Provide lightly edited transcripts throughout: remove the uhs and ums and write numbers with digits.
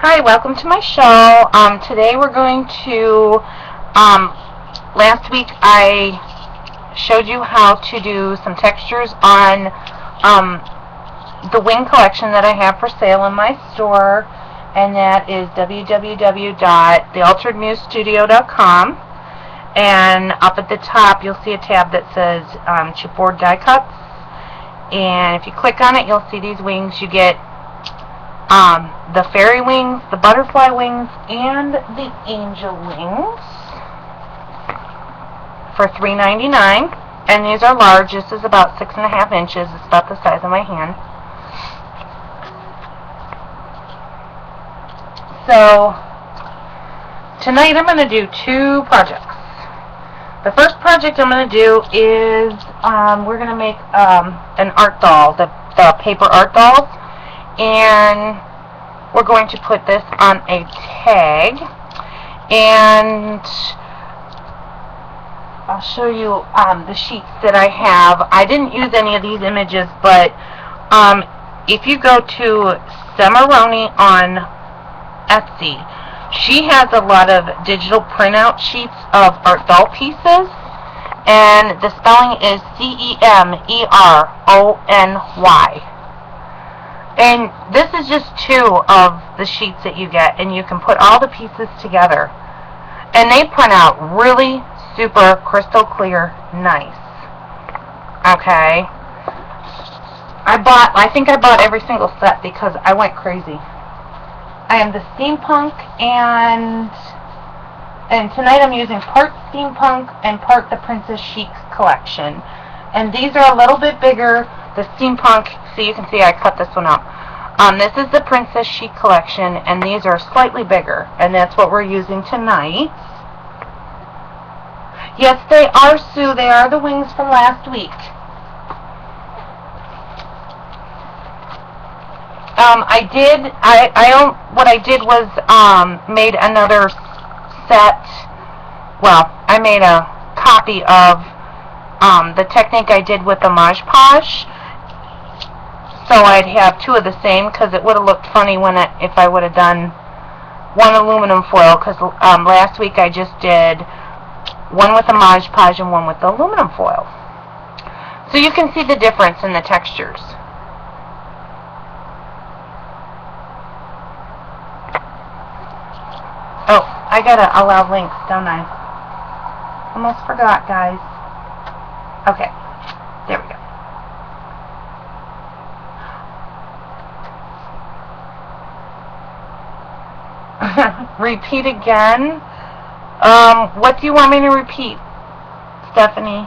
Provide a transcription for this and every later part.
Hi, welcome to my show. Today we're going to, last week I showed you how to do some textures on the wing collection that I have for sale in my store, and that is www.thealteredmusestudio.com. And up at the top you'll see a tab that says chipboard die cuts, and if you click on it you'll see these wings. You get the fairy wings, the butterfly wings, and the angel wings for $3.99. And these are large. This is about 6.5 inches. It's about the size of my hand. So tonight I'm going to do two projects. The first project I'm going to do is we're going to make an art doll, the paper art dolls. And we're going to put this on a tag, and I'll show you the sheets that I have. I didn't use any of these images, but if you go to Semaroni on Etsy, she has a lot of digital printout sheets of art doll pieces, and the spelling is Cemerony. And this is just two of the sheets that you get, and you can put all the pieces together. And they print out really super crystal clear nice. Okay. I think I bought every single set because I went crazy. I am the Steampunk, and tonight I'm using part Steampunk and part the Princess Chic collection. And these are a little bit bigger. The Steampunk, so you can see I cut this one up. This is the Princess Chic collection, and these are slightly bigger, and that's what we're using tonight. Yes, they are, Sue. They are the wings from last week. What I did was made another set. Well, I made a copy of the technique I did with the Mod Podge. So I'd have two of the same, because it would have looked funny if I would have done one aluminum foil, because last week I just did one with the Mod Podge and one with the aluminum foil. So you can see the difference in the textures. Oh, I gotta allow links, don't I? Almost forgot, guys. Okay, there we go. Repeat again. What do you want me to repeat, Stephanie?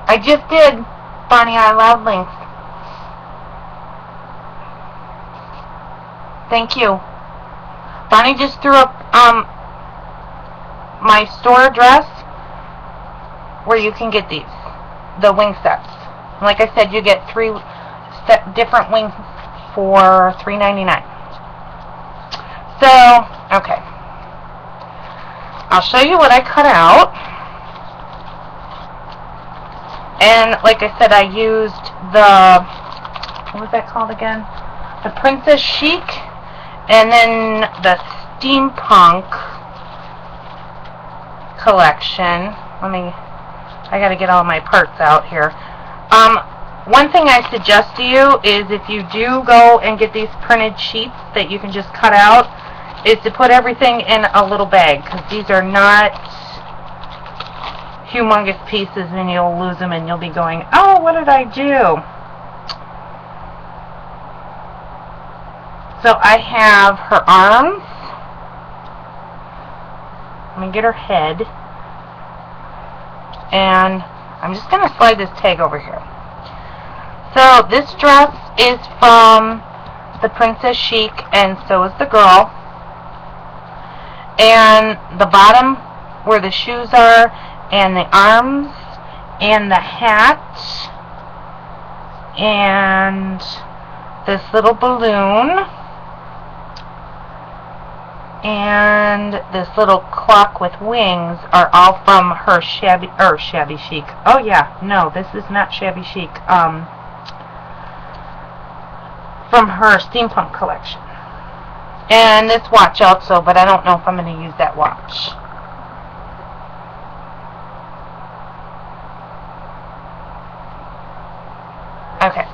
I just did, Bonnie. I allowed links. Thank you. Bonnie just threw up my store address where you can get these, the wing sets. Like I said, you get three different wings for $3.99. So, okay. I'll show you what I cut out. And like I said, I used the, what was that called again? The Princess Chic, and then the Steampunk collection. I gotta get all my parts out here. One thing I suggest to you is, if you do go and get these printed sheets that you can just cut out, is to put everything in a little bag, because these are not humongous pieces, and you'll lose them and you'll be going, oh, what did I do? So I have her arms. Let me get her head. And I'm just going to slide this tag over here. So this dress is from the Princess Chic, and so is the girl. And the bottom, where the shoes are, and the arms, and the hat, and this little balloon, and this little clock with wings are all from her Shabby Chic. Oh yeah, no, this is not Shabby Chic. From her Steampunk collection. And this watch also, but I don't know if I'm going to use that watch. Okay.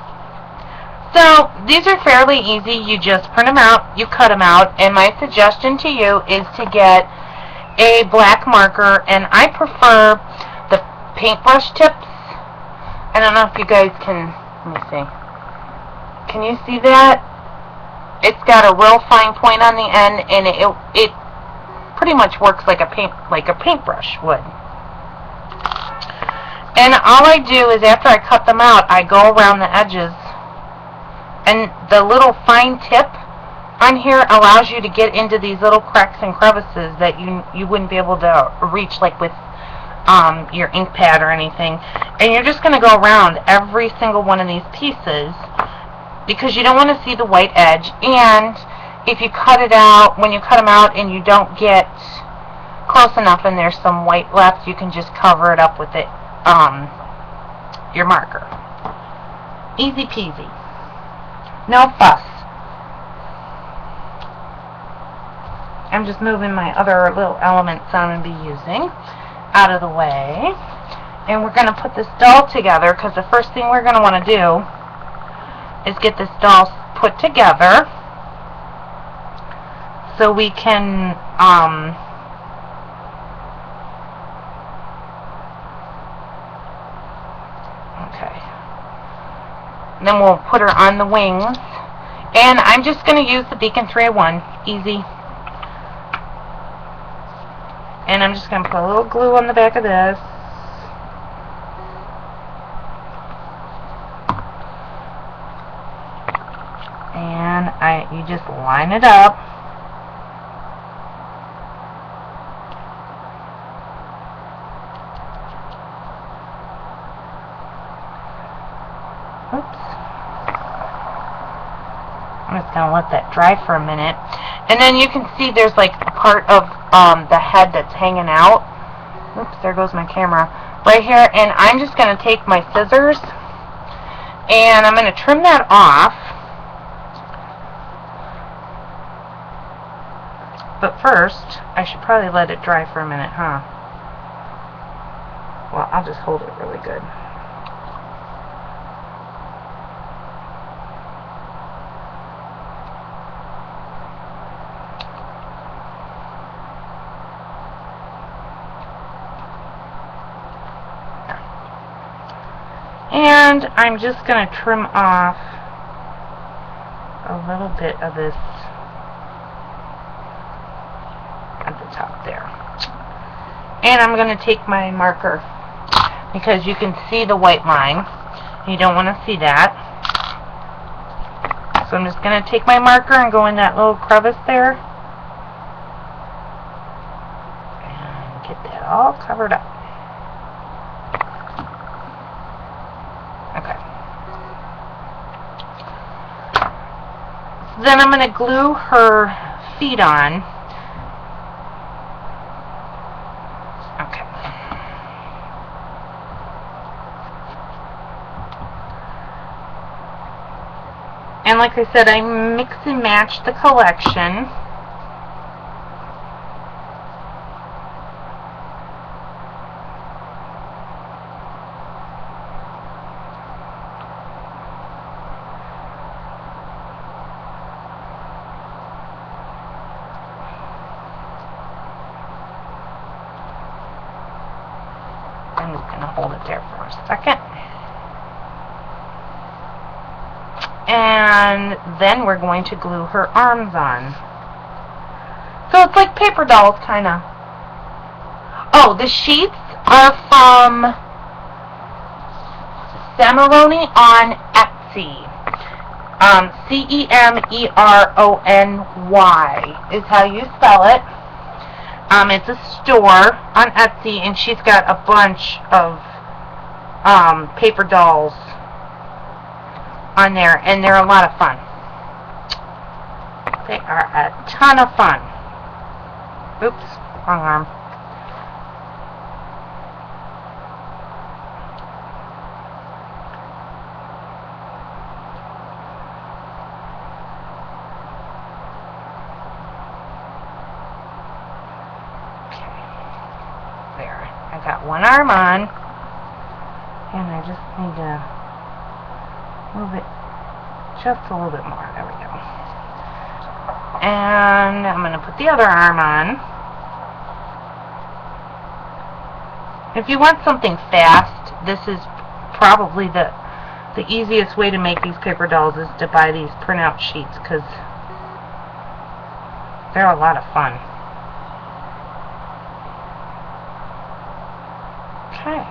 So, these are fairly easy. You just print them out, you cut them out, and my suggestion to you is to get a black marker, and I prefer the paintbrush tips. I don't know if you guys can, let me see. Can you see that? It's got a real fine point on the end, and it pretty much works like a paintbrush would. And all I do is after I cut them out, I go around the edges, and the little fine tip on here allows you to get into these little cracks and crevices that you wouldn't be able to reach like with your ink pad or anything. And you're just going to go around every single one of these pieces because you don't want to see the white edge. And if you cut it out, when you cut them out and you don't get close enough and there's some white left, you can just cover it up with it, your marker. Easy peasy. No fuss. I'm just moving my other little elements I'm going to be using out of the way. And we're going to put this doll together because the first thing we're going to want to do is get this doll put together so we can okay. Then we'll put her on the wings, and I'm just going to use the Beacon 301, easy. And I'm just going to put a little glue on the back of this. And you just line it up. Oops. I'm just going to let that dry for a minute. And then you can see there's like a part of the head that's hanging out. Oops, there goes my camera. Right here. And I'm just going to take my scissors and I'm going to trim that off. But first, I should probably let it dry for a minute, huh? Well, I'll just hold it really good. And I'm just going to trim off a little bit of this at the top there. And I'm going to take my marker because you can see the white line. You don't want to see that. So I'm just going to take my marker and go in that little crevice there and get that all covered up. Then I'm going to glue her feet on. Okay. And like I said, I mix and match the collection. I'm just going to hold it there for a second. And then we're going to glue her arms on. So it's like paper dolls, kind of. Oh, the sheets are from Cemerony on Etsy. C-E-M-E-R-O-N-Y is how you spell it. It's a store on Etsy, and she's got a bunch of paper dolls on there, and they're a lot of fun. They are a ton of fun. Oops, wrong arm. I got one arm on, and I just need to move it just a little bit more. There we go. And I'm going to put the other arm on. If you want something fast, this is probably the easiest way to make these paper dolls is to buy these printout sheets, because they're a lot of fun. Okay,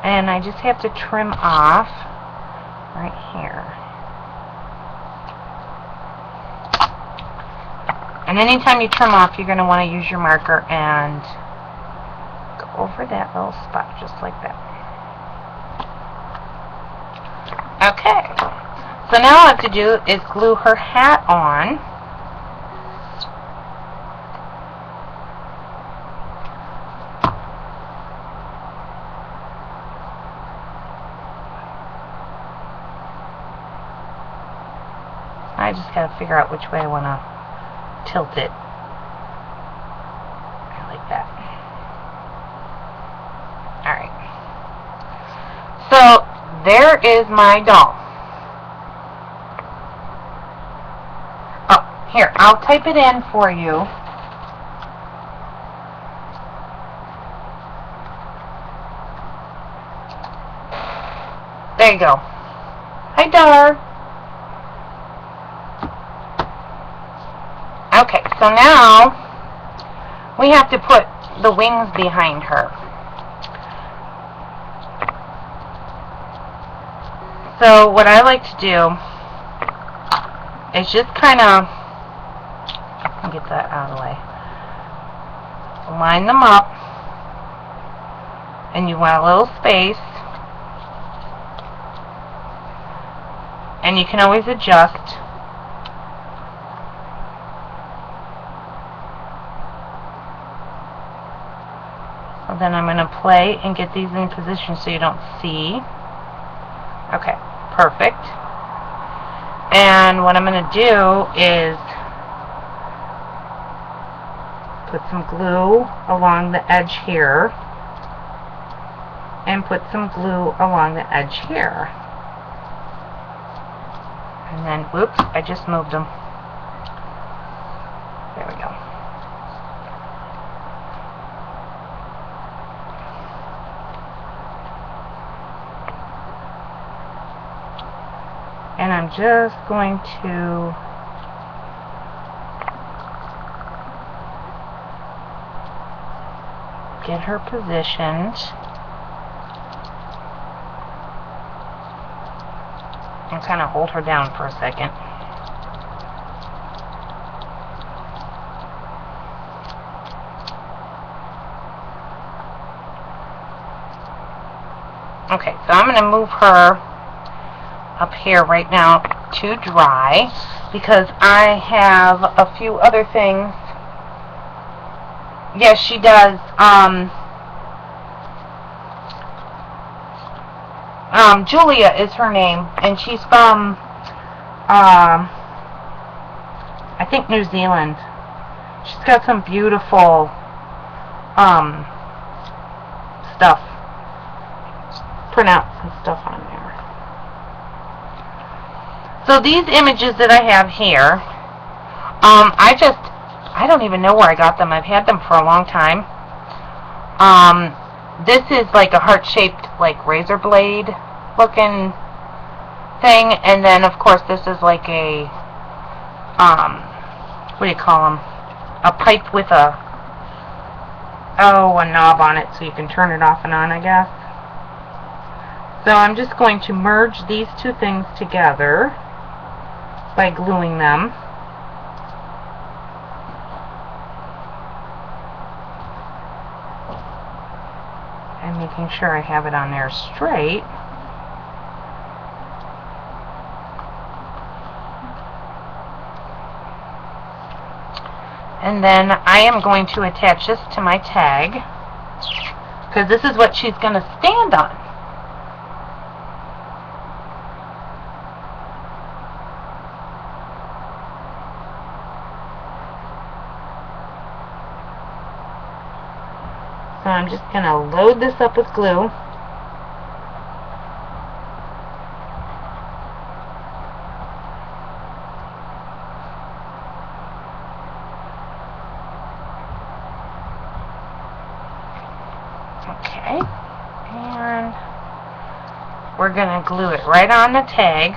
and I just have to trim off right here. And anytime you trim off, you're going to want to use your marker and go over that little spot just like that. Okay, so now all I have to do is glue her hat on. I just got to figure out which way I want to tilt it. I like that. Alright. So, there is my doll. Oh, here, I'll type it in for you. There you go. Hi, Dar. Okay, so now we have to put the wings behind her. So what I like to do is just kind of get that out of the way. Line them up, and you want a little space, and you can always adjust. Then I'm going to play and get these in position so you don't see. Okay, perfect. And what I'm going to do is put some glue along the edge here and put some glue along the edge here. And then, whoops, I just moved them. There we go. And I'm just going to get her positioned and kind of hold her down for a second. Okay, so I'm going to move her up here right now to dry because I have a few other things. Yes, she does. Julia is her name, and she's from I think New Zealand. She's got some beautiful stuff, printouts and stuff on there. So these images that I have here, I don't even know where I got them. I've had them for a long time. This is like a heart-shaped, like razor blade looking thing, and then of course this is like a what do you call them? A pipe with a knob on it so you can turn it off and on, I guess. So I'm just going to merge these two things together by gluing them. And making sure I have it on there straight. And then I am going to attach this to my tag, because this is what she's going to stand on. So I'm just going to load this up with glue. Okay, and we're going to glue it right on the tag.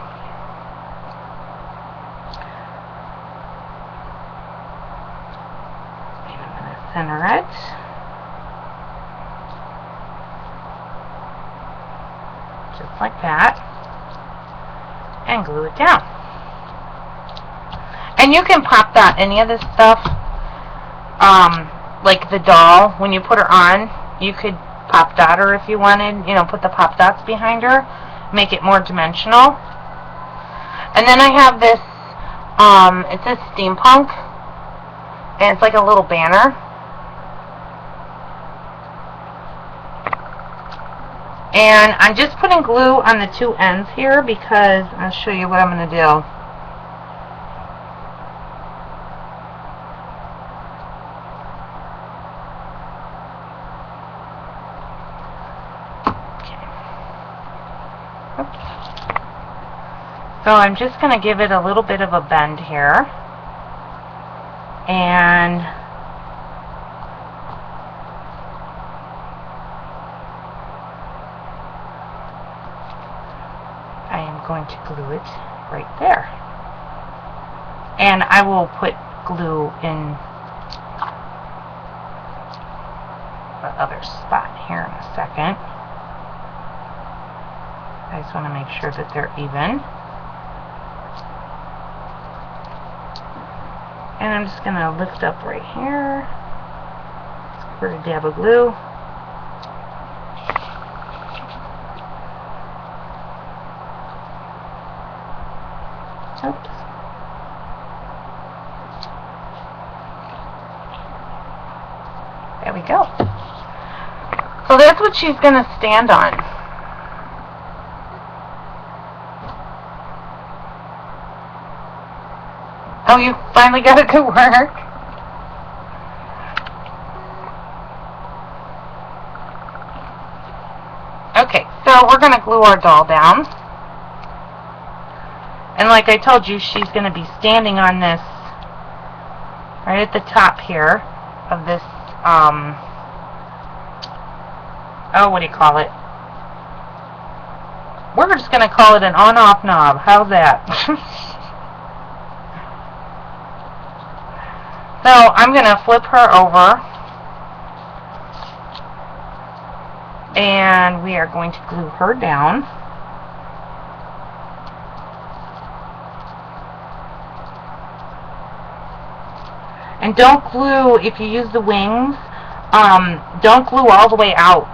And I'm going to center it. Just like that, and glue it down. And you can pop dot any of this stuff, like the doll. When you put her on, you could pop dot her if you wanted, you know, put the pop dots behind her, make it more dimensional. And then I have this, it says Steampunk, and it's like a little banner. And I'm just putting glue on the two ends here because I'll show you what I'm going to do. Okay. Oops. So I'm just going to give it a little bit of a bend here. And I am going to glue it right there. And I will put glue in the other spot here in a second. I just want to make sure that they're even. And I'm just going to lift up right here. Squirt a dab of glue. Oops. There we go. So that's what she's going to stand on. Oh, you finally got it to work? Okay, so we're going to glue our doll down. And like I told you, she's going to be standing on this right at the top here of this, oh, what do you call it? We're just going to call it an on-off knob. How's that? So I'm going to flip her over. And we are going to glue her down. And don't glue, if you use the wings, don't glue all the way out.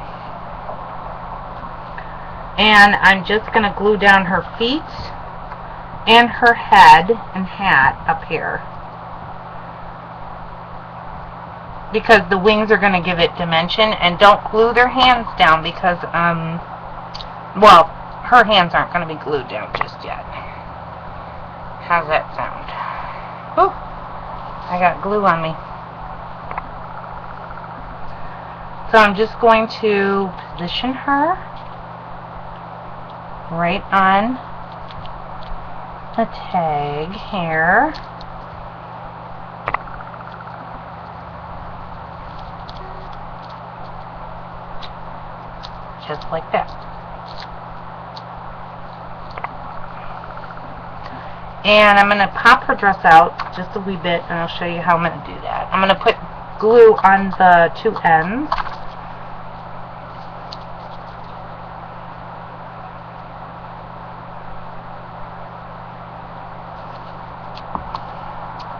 And I'm just going to glue down her feet and her head and hat up here. Because the wings are going to give it dimension. And don't glue their hands down because, well, her hands aren't going to be glued down just yet. How's that sound? Whew. I got glue on me. So I'm just going to position her right on the tag here. Just like that. And I'm going to pop her dress out just a wee bit, and I'll show you how I'm going to do that. I'm going to put glue on the two ends.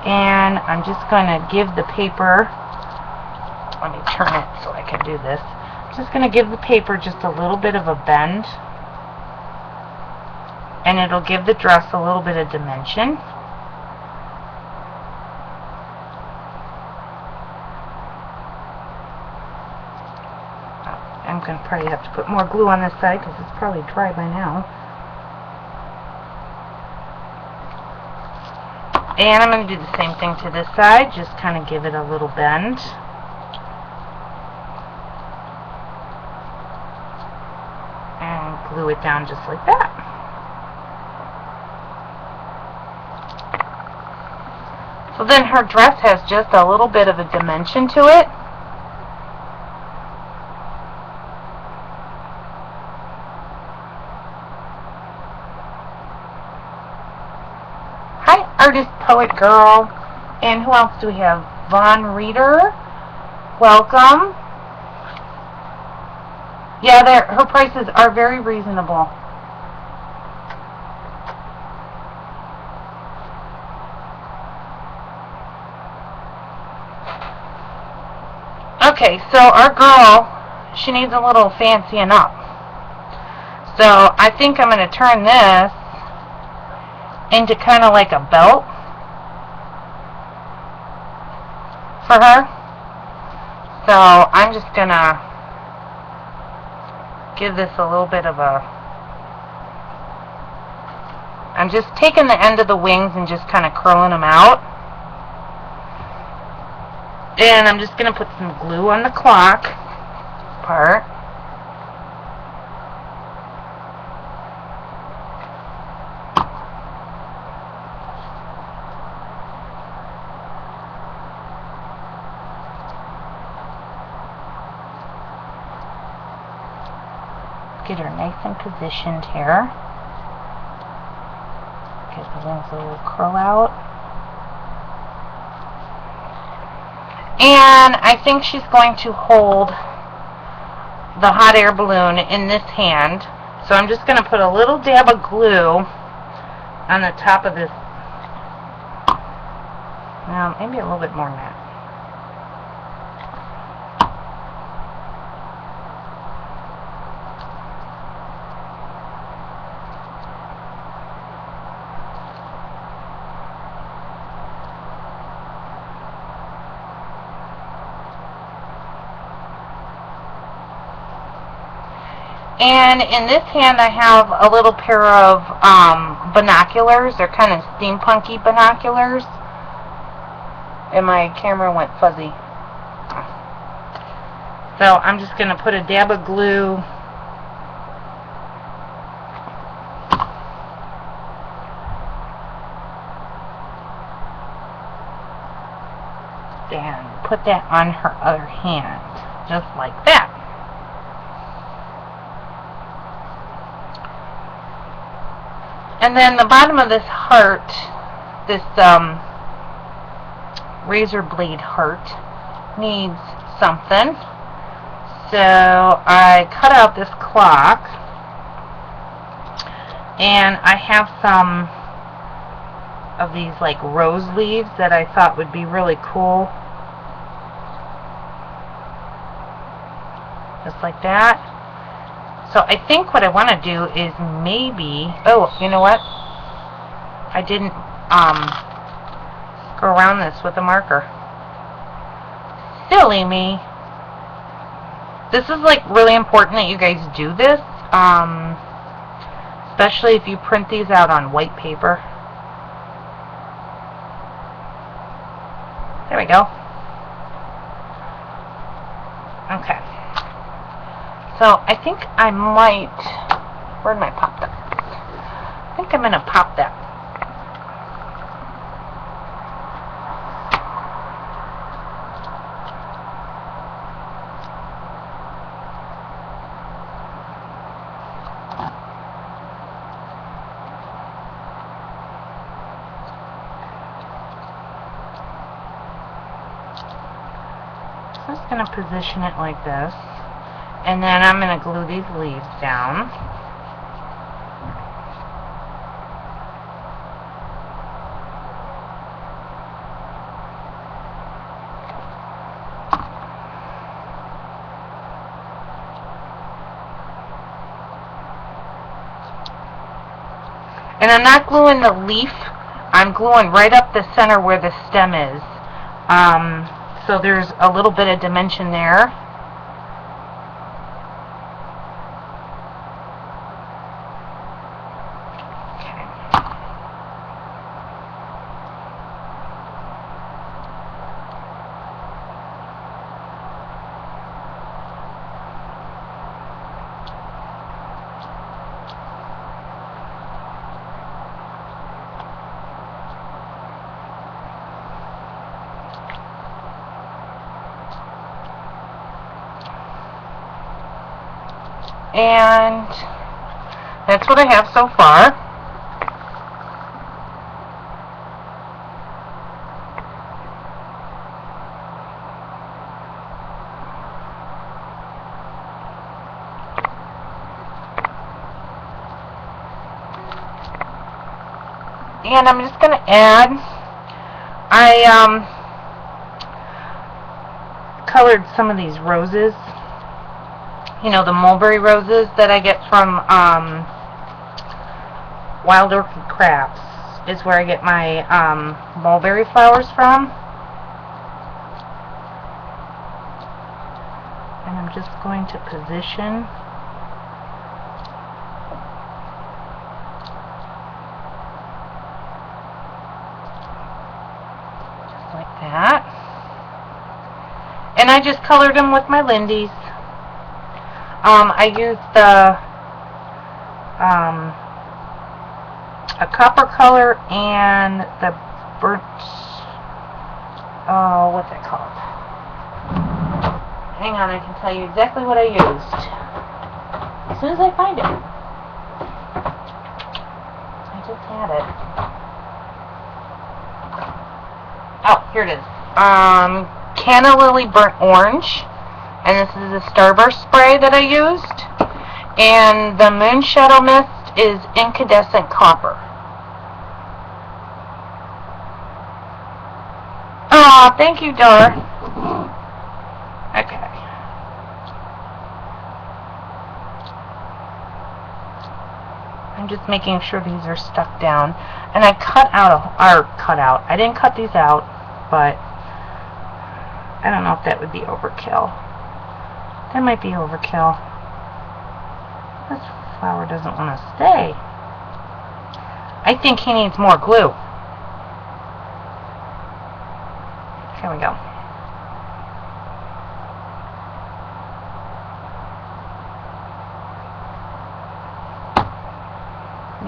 And I'm just going to give the paper, let me turn it so I can do this. I'm just going to give the paper just a little bit of a bend. And it'll give the dress a little bit of dimension. I'm going to probably have to put more glue on this side because it's probably dry by now. And I'm going to do the same thing to this side, just kind of give it a little bend. And glue it down just like that. So then her dress has just a little bit of a dimension to it. Hi, Artist Poet Girl. And who else do we have? Von Reader. Welcome. Yeah, her prices are very reasonable. Okay, so our girl, she needs a little fancying up. So I think I'm going to turn this into kind of like a belt for her. So I'm just going to give this a little bit of a... I'm just taking the end of the wings and just kind of curling them out. And I'm just going to put some glue on the clock part. Get her nice and positioned here. Get the wings a little curl out. And I think she's going to hold the hot air balloon in this hand. So I'm just going to put a little dab of glue on the top of this. Maybe a little bit more than that. And in this hand I have a little pair of binoculars. They're kind of steampunky binoculars. And my camera went fuzzy. So I'm just going to put a dab of glue and put that on her other hand. Just like that. And then the bottom of this heart, this razor blade heart, needs something. So I cut out this clock, and I have some of these like rose leaves that I thought would be really cool. Just like that. So I think what I want to do is maybe... Oh, you know what? I didn't go around this with a marker. Silly me. This is like really important that you guys do this. Especially if you print these out on white paper. There we go. Okay. So I think I might... Where did I pop that? I think I'm going to pop that. So I'm just going to position it like this. And then I'm going to glue these leaves down. And I'm not gluing the leaf, I'm gluing right up the center where the stem is. So there's a little bit of dimension there. And that's what I have so far. And I'm just going to add, I colored some of these roses, you know, the mulberry roses that I get from Wild Orchid Crafts is where I get my mulberry flowers from. And I'm just going to position that. And I just colored them with my Lindy's. I used the a copper color and the burnt, oh, what's it called? Hang on, I can tell you exactly what I used as soon as I find it. I just had it. Oh, here it is. Canna Lily Burnt Orange. And this is the Starburst spray that I used. And the Moon Shadow Mist is Incandescent Copper. Oh, thank you, Dora. Okay. I'm just making sure these are stuck down. And I I didn't cut these out, but I don't know if that would be overkill. That might be overkill. This flower doesn't want to stay. I think he needs more glue. Here we go.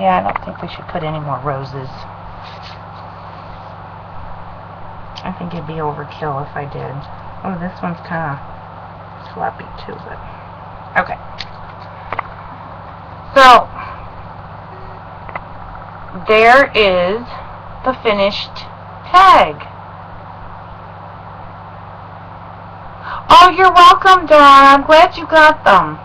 Yeah, I don't think we should put any more roses. I think it'd be overkill if I did. Oh, this one's kind of sloppy too, but okay. So there is the finished tag. Oh, you're welcome, Dawn. I'm glad you got them.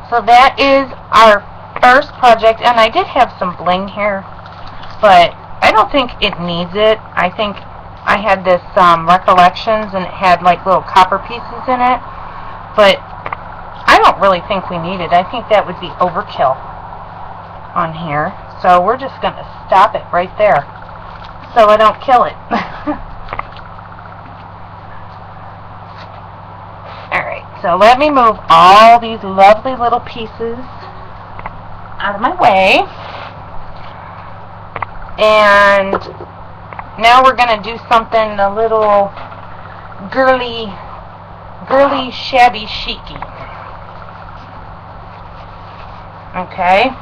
So that is our first project, and I did have some bling here, but I don't think it needs it. I think I had this Recollections, and it had like little copper pieces in it, but I don't really think we need it. I think that would be overkill on here. So we're just going to stop it right there so I don't kill it. So let me move all these lovely little pieces out of my way. And now we're going to do something a little girly, shabby, chicy. Okay.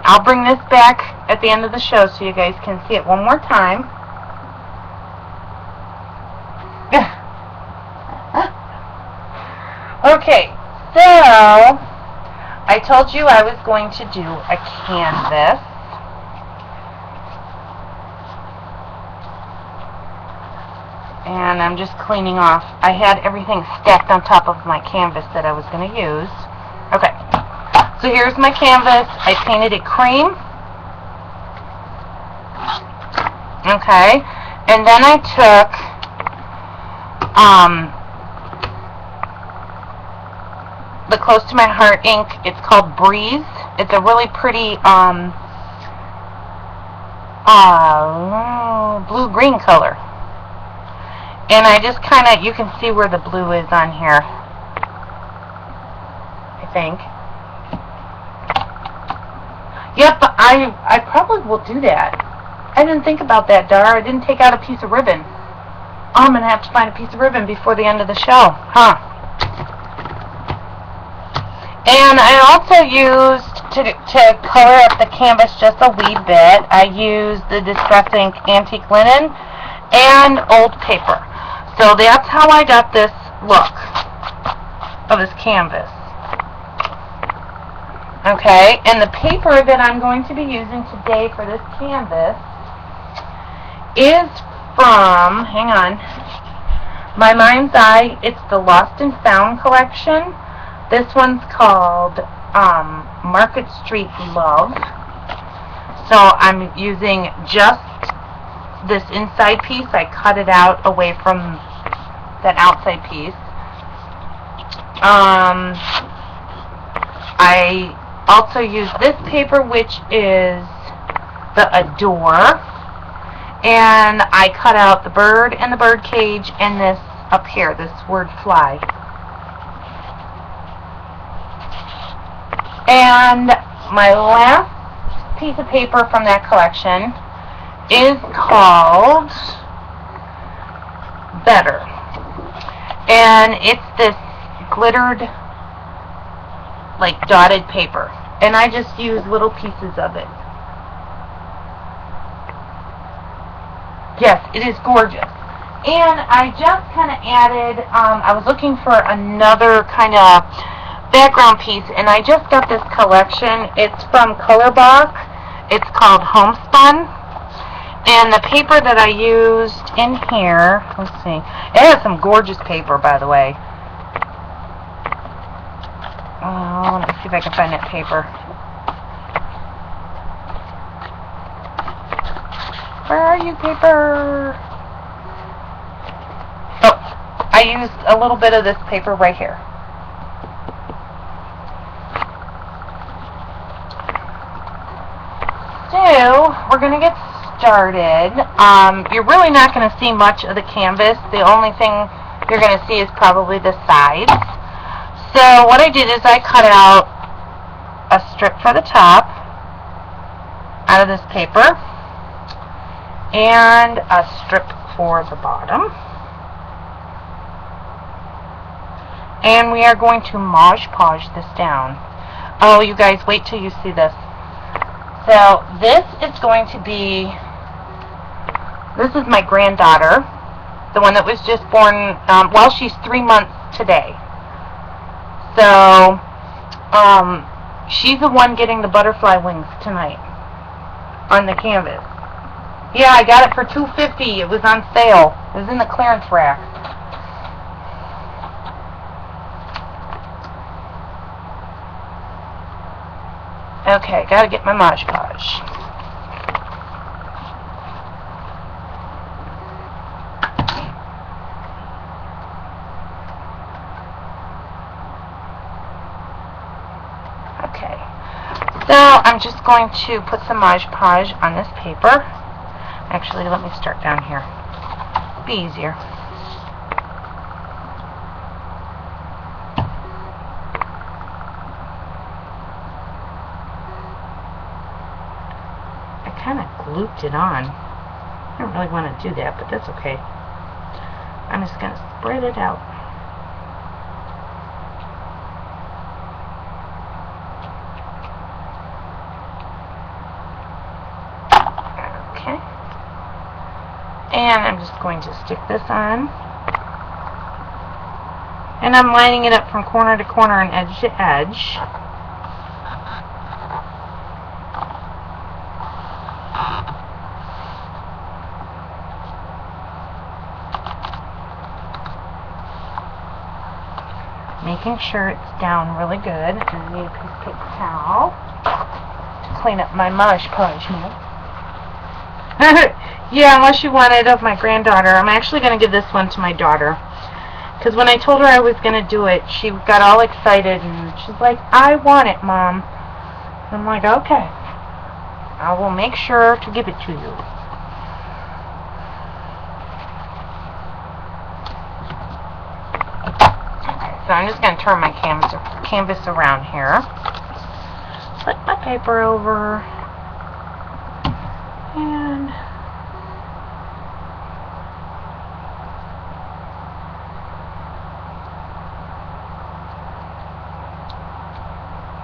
I'll bring this back at the end of the show so you guys can see it one more time. Okay, so I told you I was going to do a canvas. And I'm just cleaning off. I had everything stacked on top of my canvas that I was going to use. Okay. So here's my canvas. I painted it cream. Okay. And then I took the Close to My Heart ink. It's called Breeze. It's a really pretty blue-green color. And I just kind of, you can see where the blue is on here, I think. Yep, I probably will do that. I didn't think about that, Dar. I didn't take out a piece of ribbon. I'm going to have to find a piece of ribbon before the end of the show. Huh. And I also used, to color up the canvas just a wee bit, I used the Distress Ink Antique Linen and old paper. So that's how I got this look of this canvas. Okay, and the paper that I'm going to be using today for this canvas is from, hang on, My Mind's Eye. It's the Lost and Found collection. This one's called Market Street Love. So I'm using just this inside piece. I cut it out away from that outside piece. I also use this paper, which is the Adore. And I cut out the bird and the bird cage and this up here, this word fly. And my last piece of paper from that collection is called Better. And it's this glittered, like dotted paper. And I just use little pieces of it. Yes, it is gorgeous. And I just kind of added, I was looking for another kind of background piece, and I just got this collection. It's from Colorbach. It's called Homespun. And the paper that I used in here, let's see, it has some gorgeous paper, by the way. Oh, let me see if I can find that paper. Where are you, paper? Oh, I used a little bit of this paper right here. So, we're going to get started. You're really not going to see much of the canvas. The only thing you're going to see is probably the sides. So, what I did is I cut out a strip for the top out of this paper and a strip for the bottom. And we are going to Mod Podge this down. Oh, you guys, wait till you see this. So, this is going to be, this is my granddaughter, the one that was just born, well, she's 3 months today. So, she's the one getting the butterfly wings tonight on the canvas. Yeah, I got it for $2.50. It was on sale. It was in the clearance rack. Okay, gotta get my Mod Podge. Okay, so I'm just going to put some Mod Podge on this paper. Actually, let me start down here. Be easier. I kind of glued it on. I don't really want to do that, but that's okay. I'm just going to spread it out. And I'm just going to stick this on. And I'm lining it up from corner to corner and edge to edge. Making sure it's down really good. I need a piece of paper towel to clean up my Mod Podge. Yeah, unless you want it of my granddaughter. I'm actually going to give this one to my daughter. Because when I told her I was going to do it, she got all excited and she's like, I want it, Mom. I'm like, okay. I will make sure to give it to you. Okay, so I'm just going to turn my canvas around here. flip my paper over and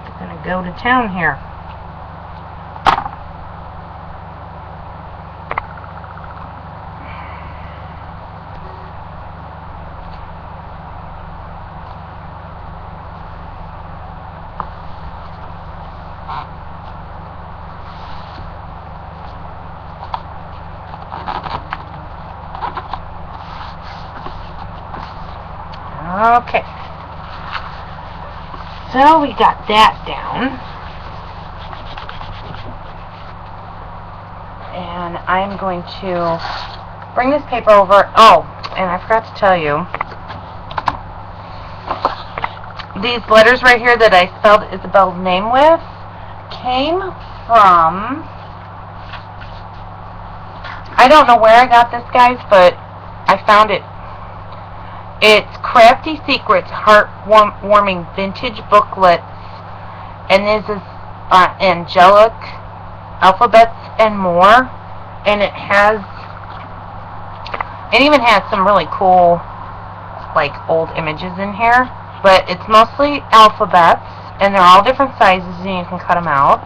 I'm gonna go to town here. Okay, so we got that down, and I'm going to bring this paper over. Oh, and I forgot to tell you, these letters right here that I spelled Isabel's name with came from, I don't know where I got this, guys, but I found it. It's Crafty Secrets Heartwarming Vintage Booklets, and this is angelic alphabets and more, and it even has some really cool like old images in here, but it's mostly alphabets, and they're all different sizes and you can cut them out.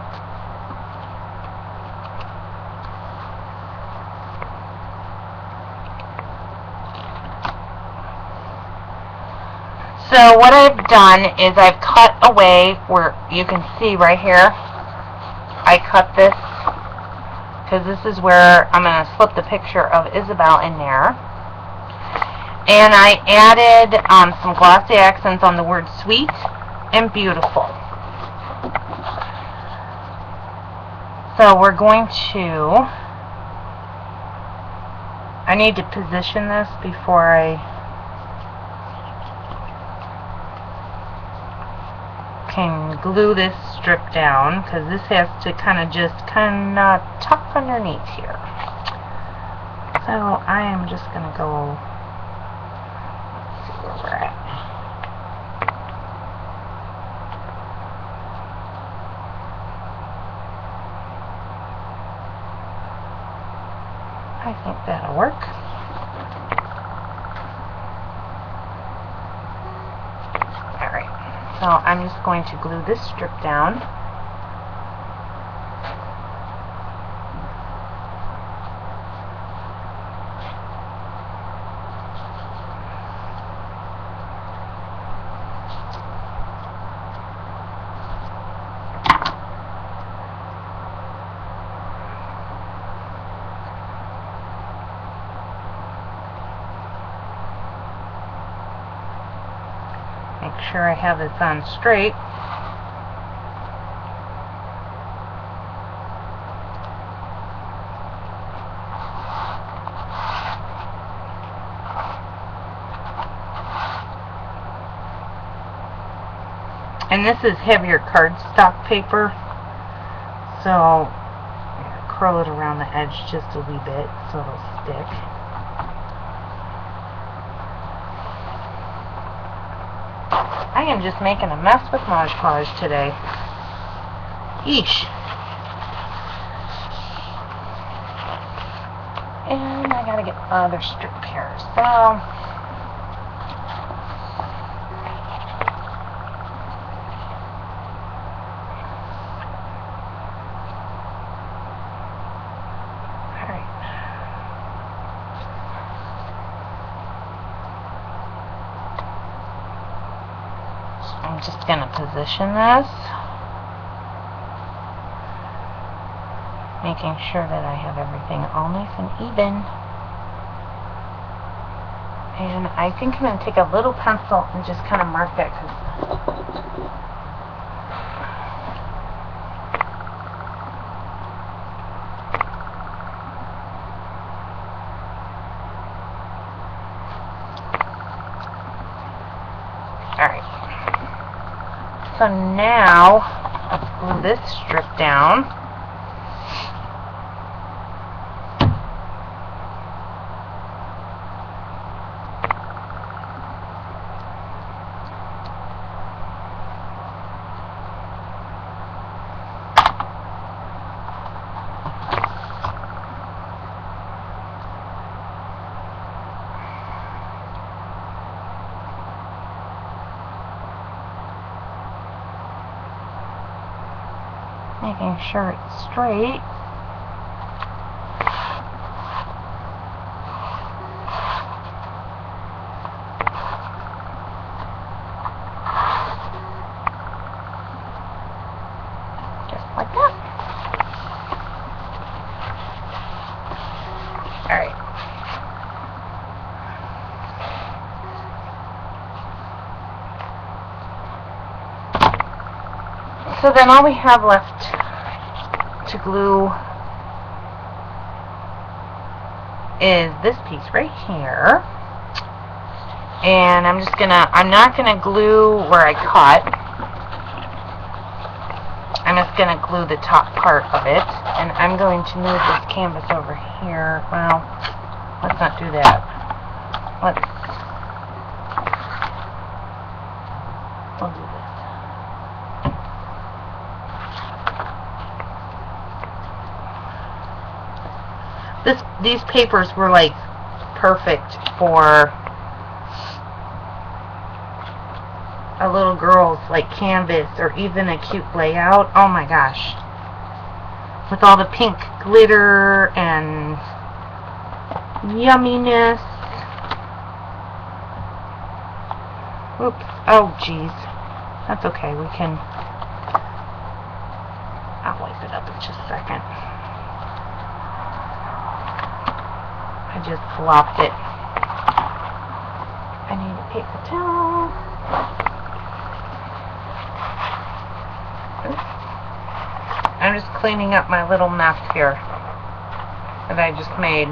So what I've done is I've cut away where you can see right here. I cut this because this is where I'm going to slip the picture of Isabel in there. And I added some glossy accents on the word sweet and beautiful. So we're going to, I need to position this before I can glue this strip down, because this has to kind of tuck underneath here. So I am just going to go, let's see where we're at. I think that'll work. So I'm just going to glue this strip down. Make sure I have this on straight. And this is heavier cardstock paper, so I'm going to curl it around the edge just a wee bit so it'll stick. I am just making a mess with Mod Podge today. Yeesh. And I gotta get other strip here. So, alright. I'm just going to position this, making sure that I have everything all nice and even. And I think I'm going to take a little pencil and just kind of mark that, alright. So now, let's glue this strip down. Making sure it's straight. Just like that. Alright. So then all we have left to glue is this piece right here. And I'm not gonna glue where I cut. I'm just gonna glue the top part of it. And I'm going to move this canvas over here. Well, let's not do that. We'll do this. These papers were like perfect for a little girl's like canvas or even a cute layout. Oh my gosh. With all the pink glitter and yumminess. Oops. Oh jeez. That's okay. I'll wipe it up in just a second. I just flopped it. I need a paper towel. Oops. I'm just cleaning up my little mess here that I just made.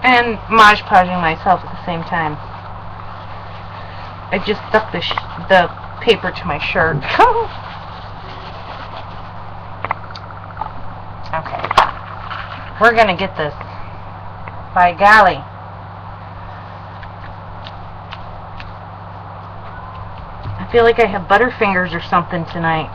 And Mod Podging myself at the same time. I just stuck the paper to my shirt. Okay. We're gonna get this. By golly. I feel like I have butterfingers or something tonight.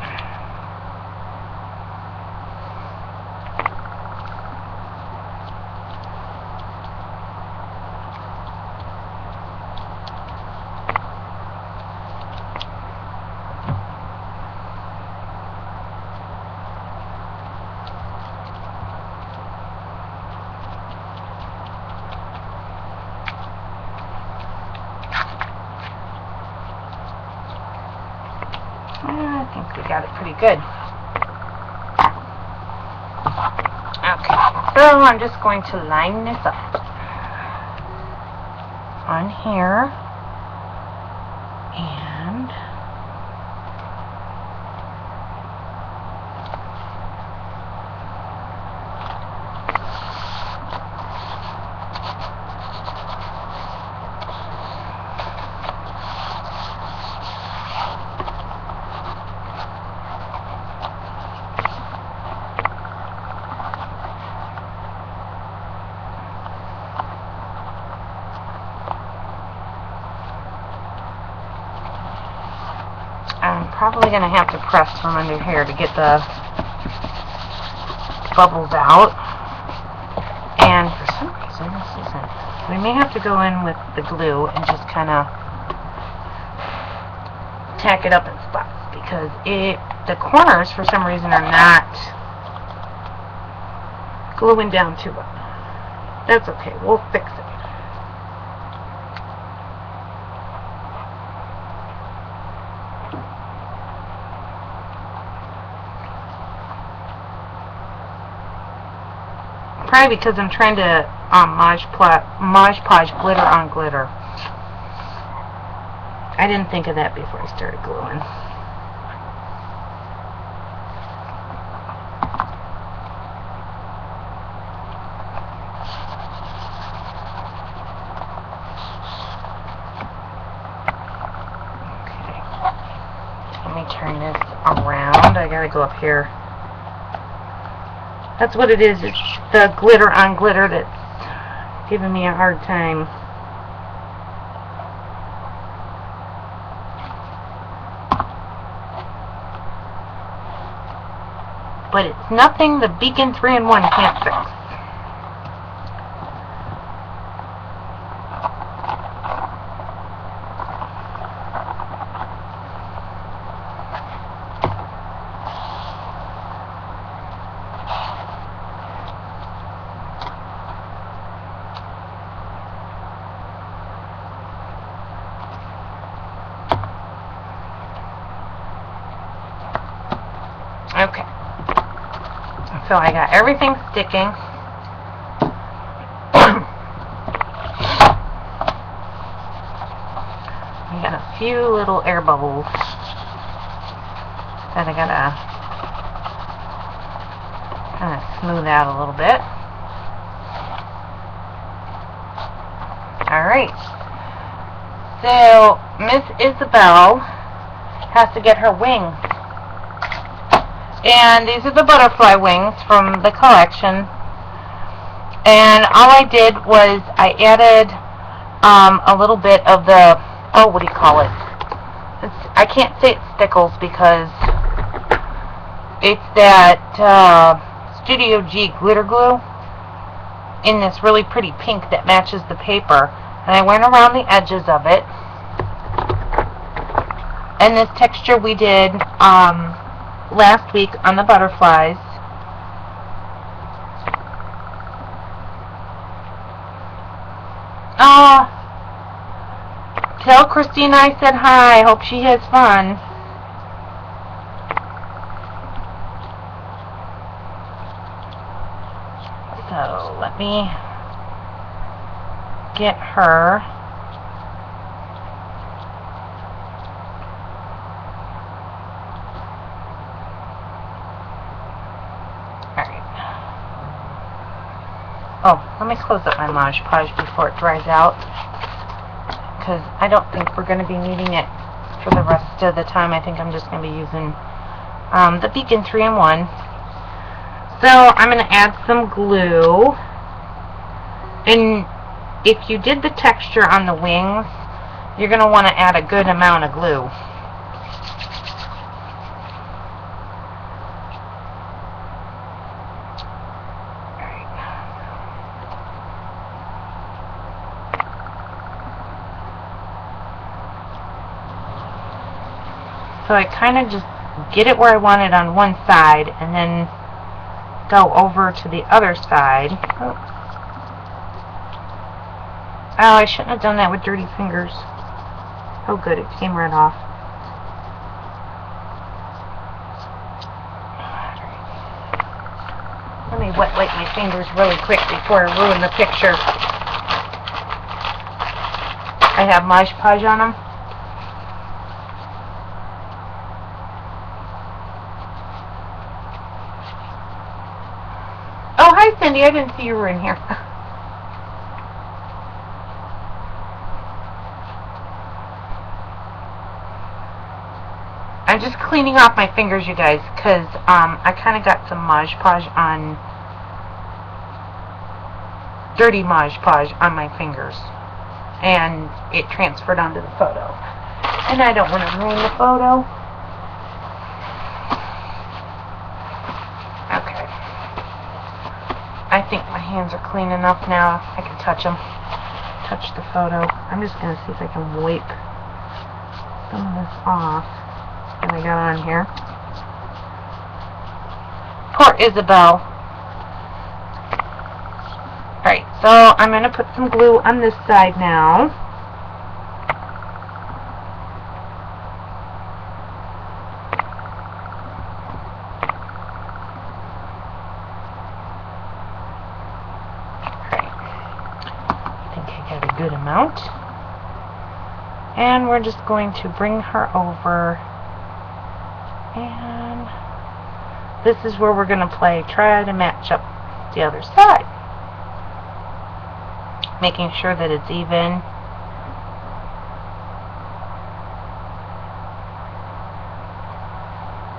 I think we got it pretty good. Okay, so I'm just going to line this up on here and I'm probably going to have to press from under here to get the bubbles out. And for some reason this isn't. We may have to go in with the glue and just kind of tack it up in spots because the corners for some reason are not gluing down too well. That's okay. We'll fix it. Probably because I'm trying to Mod Podge glitter on glitter. I didn't think of that before I started gluing. Okay. Let me turn this around. I gotta go up here. That's what it is. It's the glitter on glitter that's giving me a hard time. But it's nothing the Beacon 3-in-1 can't fix. Okay. So I got everything sticking. I got a few little air bubbles that I gotta kind of smooth out a little bit. Alright. So, Miss Isabel has to get her wings. And these are the butterfly wings from the collection. And all I did was I added a little bit of the, oh, what do you call it? I can't say it's stickles because it's that Studio G glitter glue in this really pretty pink that matches the paper. And I went around the edges of it. And this texture we did last week on the butterflies. Tell Christina I said hi. Hope she has fun. So let me get her. Oh, let me close up my Mod Podge before it dries out, because I don't think we're going to be needing it for the rest of the time. I think I'm just going to be using the Beacon 3-in-1. So I'm going to add some glue, and if you did the texture on the wings, you're going to want to add a good amount of glue. So I kind of just get it where I want it on one side and then go over to the other side. Oh, I shouldn't have done that with dirty fingers. Oh good, it came right off. Let me wet wipe my fingers really quick before I ruin the picture. I have Mod Podge on them. Oh, hi Cindy, I didn't see you were in here. I'm just cleaning off my fingers, you guys, because I kind of got some Mod Podge on, dirty Mod Podge on my fingers, and it transferred onto the photo, and I don't want to ruin the photo. Okay, I think my hands are clean enough now. I can touch them, touch the photo. I'm just going to see if I can wipe some of this off that I got on here. Poor Isabel. Alright, so I'm going to put some glue on this side now. Alright, I think I got a good amount. And we're just going to bring her over. And this is where we're going to try to match up the other side. Making sure that it's even.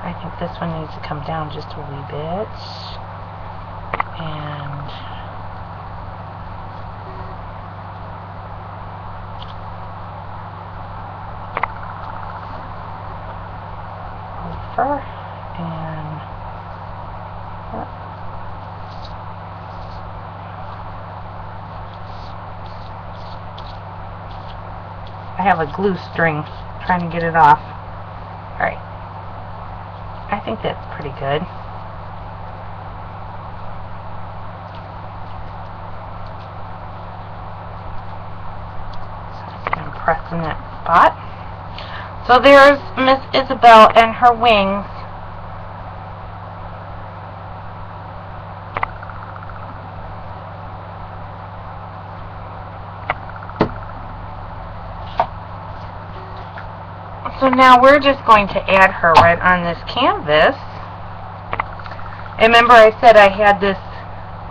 I think this one needs to come down just a wee bit. And over. And I have a glue string trying to get it off. Alright. I think that's pretty good. So I'm pressing that spot. So there's Miss Isabel and her wings. So now we're just going to add her right on this canvas. And remember I said I had this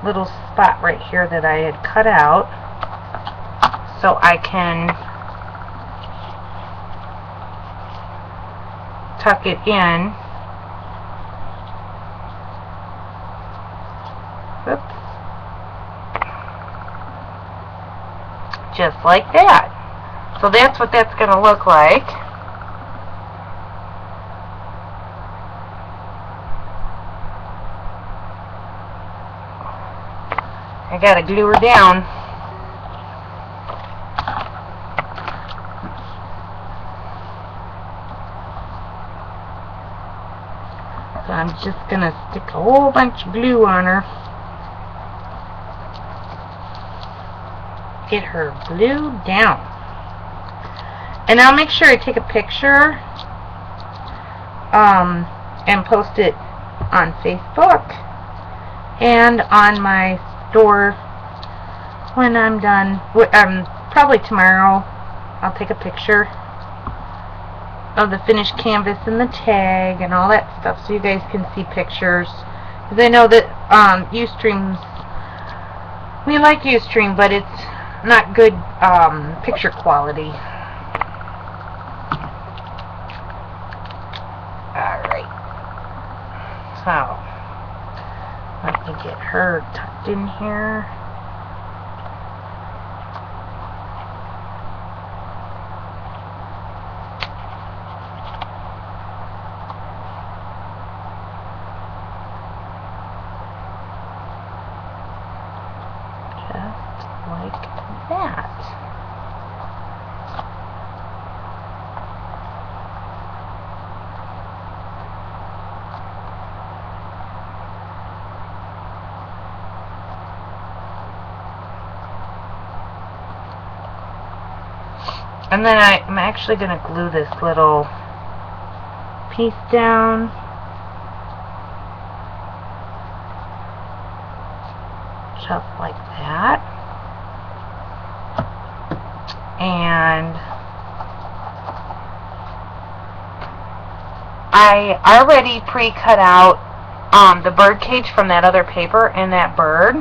little spot right here that I had cut out, so I can tuck it in. Oops. Just like that. So that's what that's going to look like. I gotta glue her down. So I'm just gonna stick a whole bunch of glue on her. Get her glued down. And I'll make sure I take a picture and post it on Facebook and on my store when I'm done. Probably tomorrow I'll take a picture of the finished canvas and the tag and all that stuff so you guys can see pictures. Because I know that Ustream's, we like Ustream, but it's not good picture quality. Alright. So let me get her tucked in here. Just like that. And then I'm actually going to glue this little piece down. Just like that. And I already pre-cut out the bird cage from that other paper and that bird.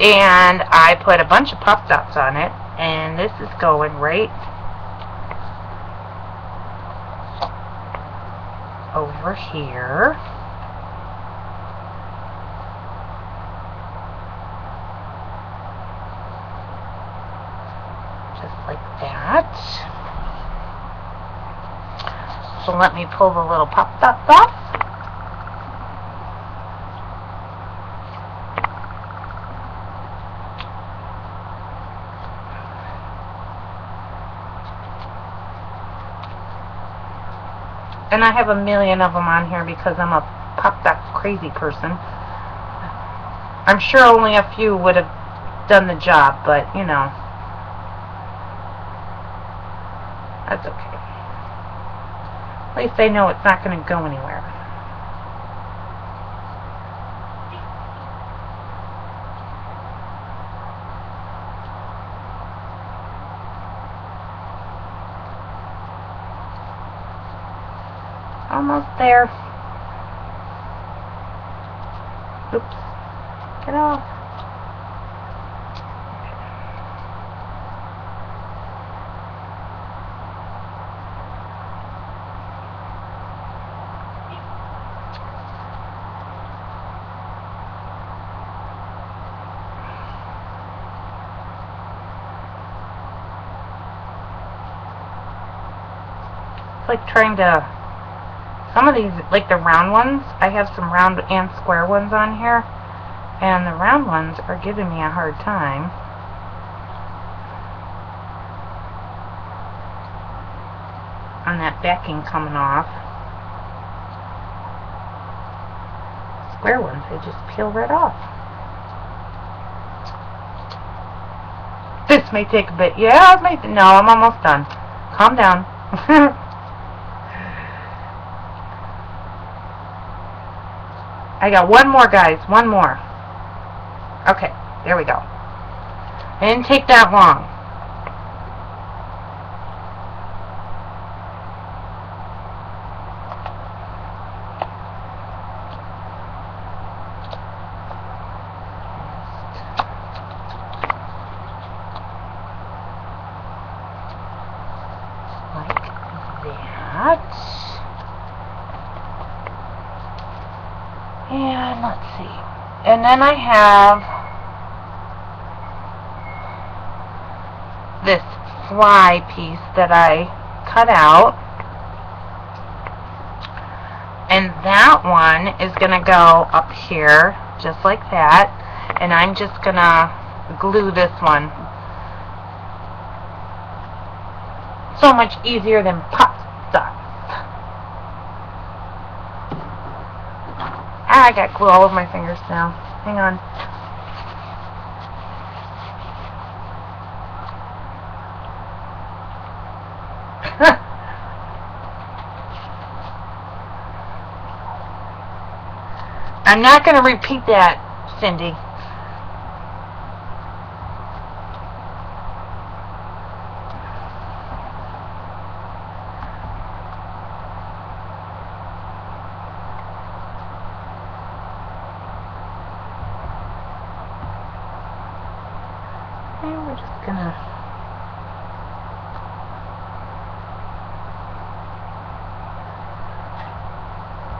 And I put a bunch of pop dots on it. And this is going right over here. Just like that. So let me pull the little pop dots off. And I have a million of them on here because I'm a pop dot crazy person. I'm sure only a few would have done the job, but you know, that's okay. At least they know it's not going to go anywhere. Almost there. Oops. Get off. It's like trying to... Some of these, like the round ones, I have some round and square ones on here, and the round ones are giving me a hard time. On that backing coming off. Square ones, they just peel right off. This may take a bit. Yeah, it may. No, I'm almost done. Calm down. I got one more, guys. One more. Okay, there we go. It didn't take that long. And let's see. And then I have this fly piece that I cut out. And that one is going to go up here, just like that. And I'm just going to glue this one. So much easier than pop stuff. I got glue all over my fingers now. Hang on. I'm not going to repeat that, Cindy. And we're just going to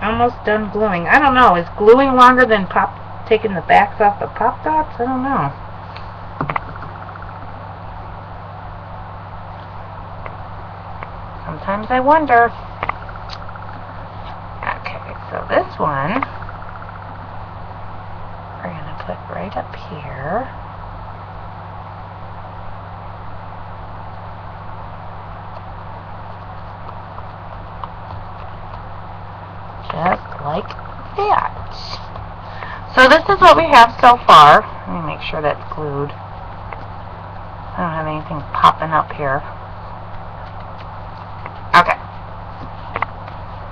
almost done gluing. I don't know. Is gluing longer than taking the backs off the pop dots? I don't know. Sometimes I wonder. Okay, so this one we're going to put right up here. Just like that. So this is what we have so far. Let me make sure that's glued. I don't have anything popping up here. Okay.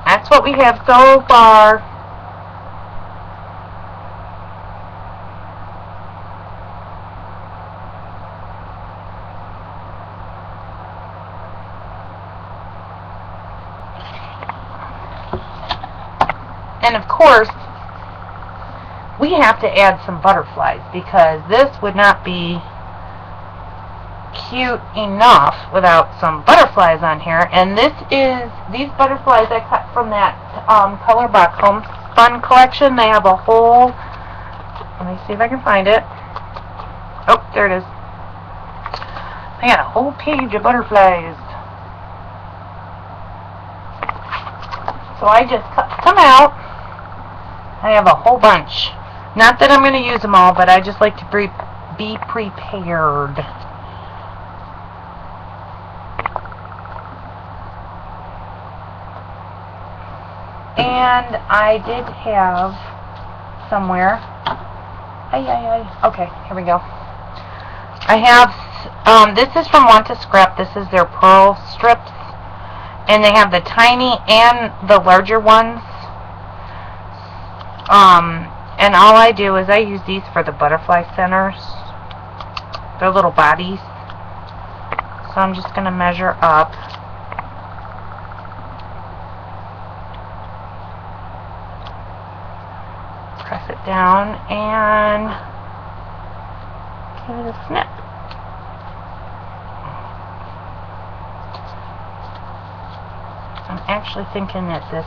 That's what we have so far. And of course, we have to add some butterflies because this would not be cute enough without some butterflies on here. And these butterflies I cut from that Color Box Homespun collection. They have a whole, let me see if I can find it. Oh, there it is. They got a whole page of butterflies. So I just cut some out. I have a whole bunch. Not that I'm going to use them all, but I just like to be prepared. And I did have somewhere. Okay, here we go. I have, this is from Want to Scrap. This is their pearl strips. And they have the tiny and the larger ones. And all I do is I use these for the butterfly centers. They're little bodies. So I'm just going to measure up. Press it down and give it a snip. I'm actually thinking that I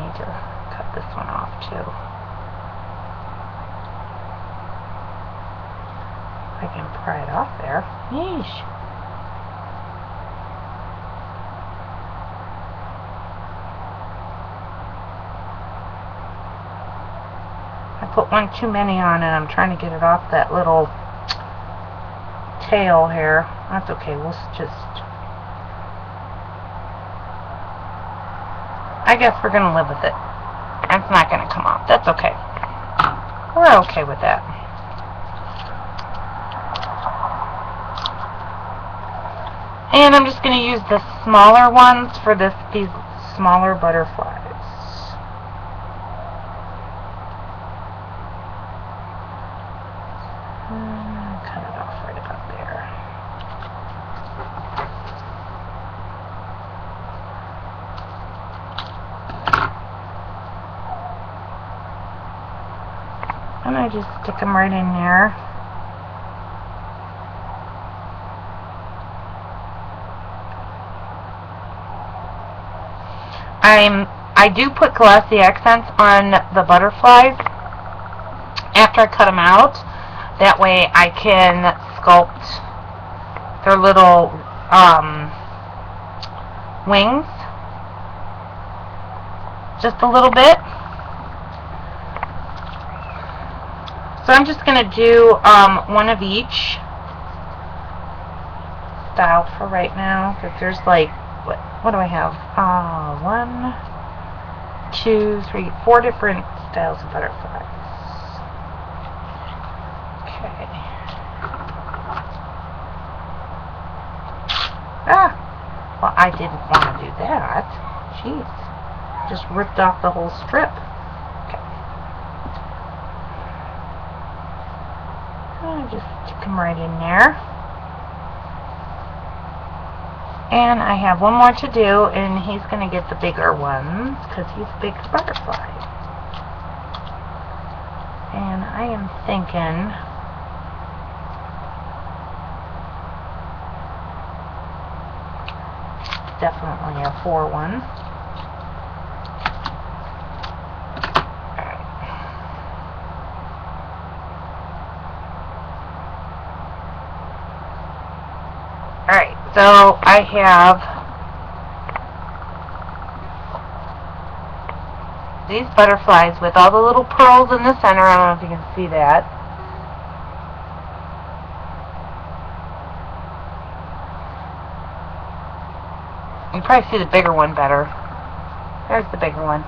need to cut this one off too. I can pry it off there. Yeesh. I put one too many on and I'm trying to get it off that little tail here. That's okay. We'll just, I guess we're going to live with it. It's not going to come off. That's okay. We're okay with that. And I'm just going to use the smaller ones for these smaller butterflies. Cut it off right about there. And I just stick them right in there. I do put glossy accents on the butterflies after I cut them out. That way I can sculpt their little wings just a little bit. So I'm just going to do one of each style for right now, because there's like, what do I have? 1, 2, 3, 4 different styles of butterflies. Okay. Well, I didn't want to do that. Jeez. Just ripped off the whole strip. Okay. I'll just stick them right in there. And I have one more to do, and he's going to get the bigger ones, because he's a big butterfly. And I am thinking definitely a 4 one. Alright, so I have these butterflies with all the little pearls in the center. I don't know if you can see that. You can probably see the bigger one better. There's the bigger one.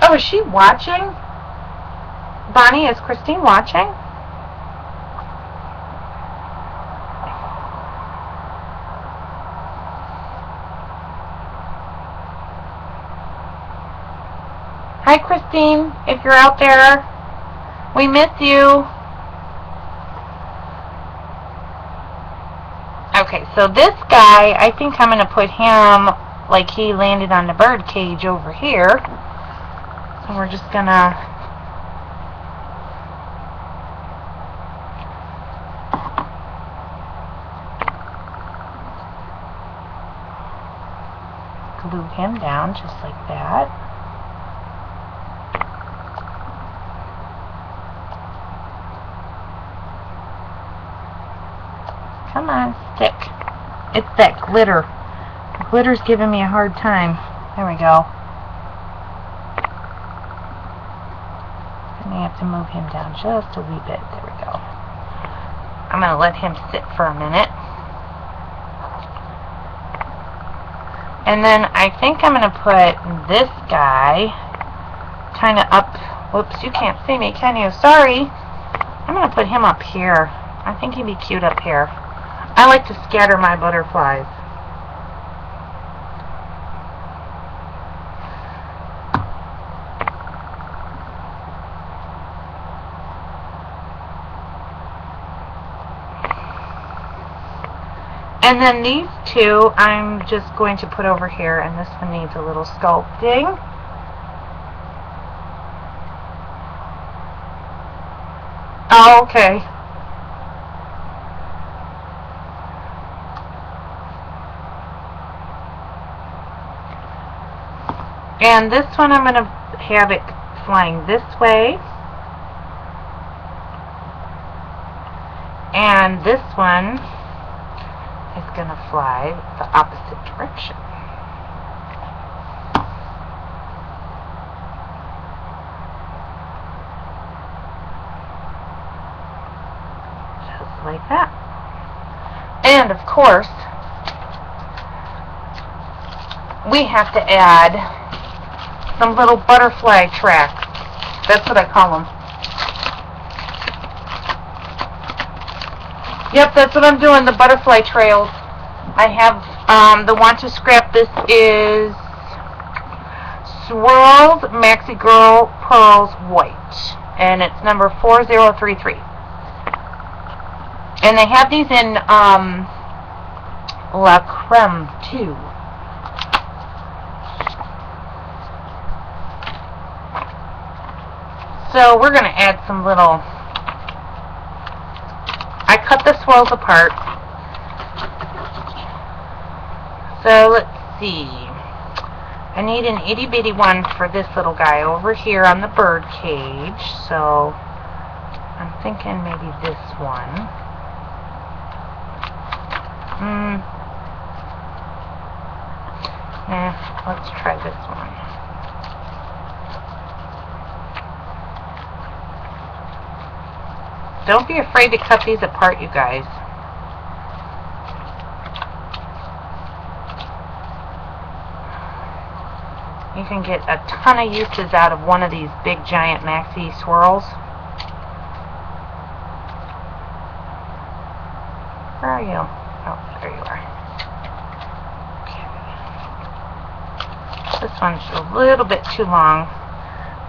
Oh, is she watching? Bonnie, is Christine watching? Hi, Christine, if you're out there. We miss you. Okay, so this guy, I think I'm going to put him like he landed on the bird cage over here. So we're just going to glue him down just like that. Come on, stick. It's that glitter. The glitter's giving me a hard time. There we go. I may have to move him down just a wee bit. There we go. I'm going to let him sit for a minute. And then I think I'm going to put this guy kind of up. Whoops, you can't see me, can you? Sorry. I'm going to put him up here. I think he'd be cute up here. I like to scatter my butterflies. And then these two I'm just going to put over here, and this one needs a little sculpting. Oh, okay. And this one I'm going to have it flying this way. And this one is going to fly the opposite direction. Just like that. And of course, we have to add some little butterfly tracks. That's what I call them. Yep, that's what I'm doing, the butterfly trails. I have the Want to Scrap. This is Swirled Maxi Girl Pearls White. And it's number 4033. And they have these in La Creme too. So we're going to add some little, I cut the swirls apart. So let's see. I need an itty bitty one for this little guy over here on the bird cage, so I'm thinking maybe this one. Let's try this one. Don't be afraid to cut these apart, you guys. You can get a ton of uses out of one of these big giant maxi swirls. Where are you? Oh, there you are. Okay. This one's a little bit too long,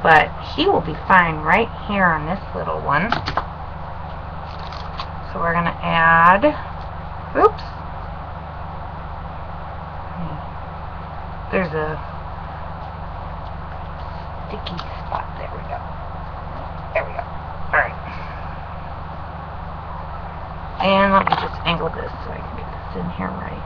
but he will be fine right here on this little one. So we're going to add, oops, there's a sticky spot. There we go. There we go. Alright. And let me just angle this so I can get this in here right.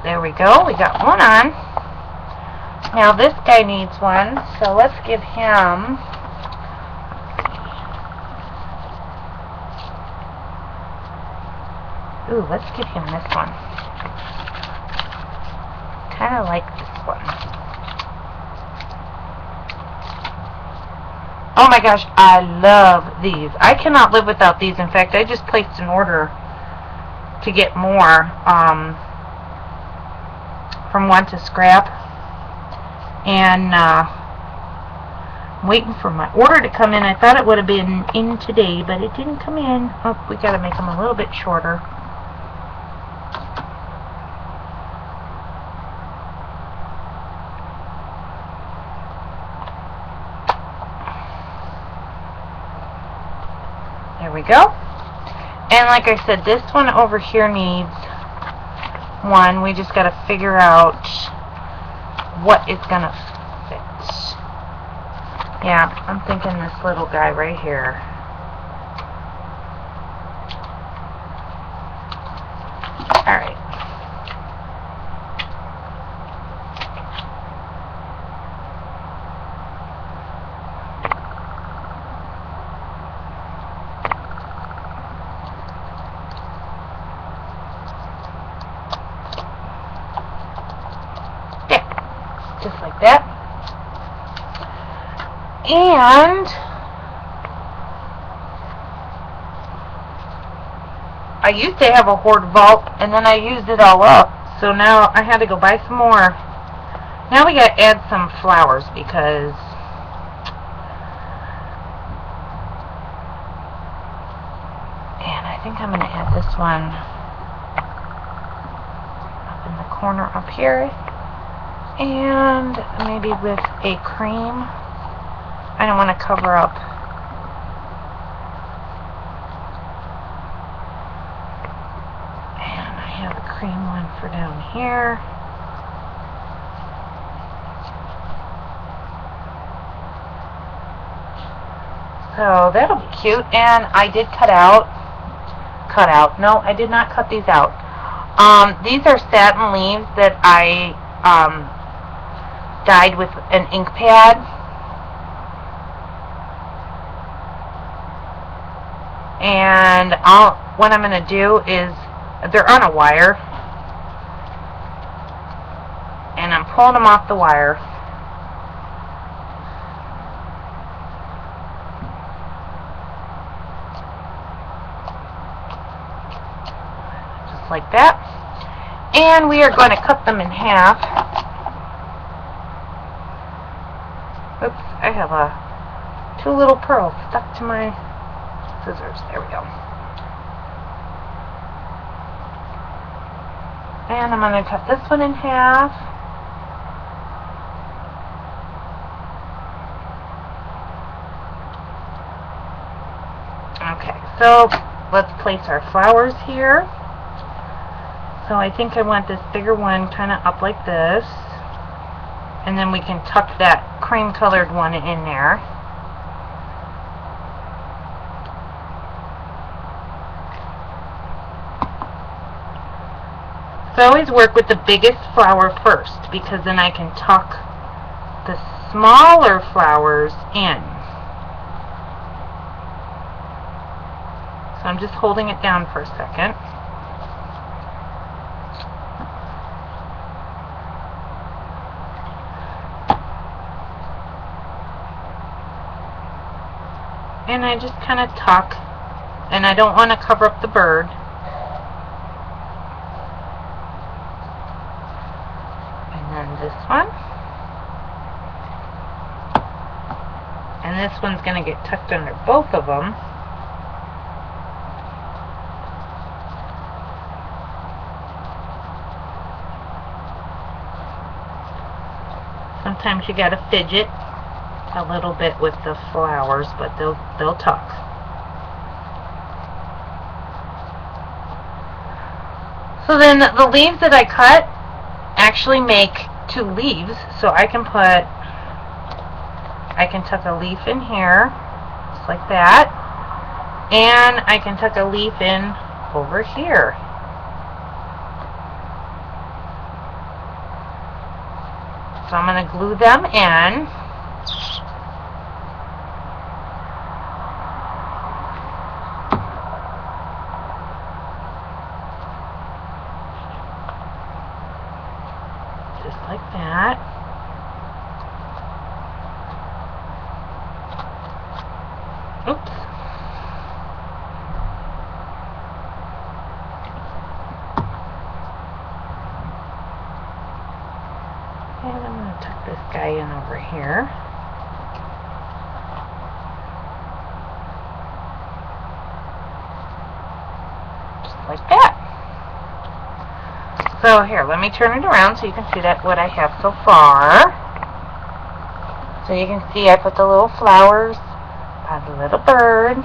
There we go. We got one on. Now this guy needs one, so let's give him... Ooh, let's give him this one. Kind of like this one. Oh my gosh, I love these. I cannot live without these. In fact, I just placed an order to get more from One to Scrap. And I'm waiting for my order to come in. I thought it would have been in today, but it didn't come in. Oh, we got to make them a little bit shorter. There we go. And like I said, this one over here needs one. We just got to figure out what it's going to fit. Yeah, I'm thinking this little guy right here. Alright. Just like that. And I used to have a hoard vault, and then I used it all up, so now I had to go buy some more. Now we gotta add some flowers, because and I think I'm gonna add this one up in the corner up here. And maybe with a cream. I don't want to cover up. And I have a cream one for down here. So that'll be cute. And I did cut out. No, I did not cut these out. These are satin leaves that I dyed with an ink pad. And what I'm going to do is, they're on a wire, and I'm pulling them off the wire. Just like that. And we are going to cut them in half. Oops, I have two little pearls stuck to my scissors. There we go. And I'm going to cut this one in half. Okay, so let's place our flowers here. So I think I want this bigger one kind of up like this. And then we can tuck that cream colored one in there. So I always work with the biggest flower first, because then I can tuck the smaller flowers in. So I'm just holding it down for a second. And I just kind of tuck, and I don't want to cover up the bird. And then this one. And this one's going to get tucked under both of them. Sometimes you gotta fidget a little bit with the flowers, but they'll tuck. So then the leaves that I cut actually make 2 leaves, so I can tuck a leaf in here, just like that, and I can tuck a leaf in over here. So I'm going to glue them in. Just like that. Oops. And I'm going to tuck this guy in over here. Just like that. So here, let me turn it around so you can see that what I have so far. So you can see I put the little flowers by the little bird.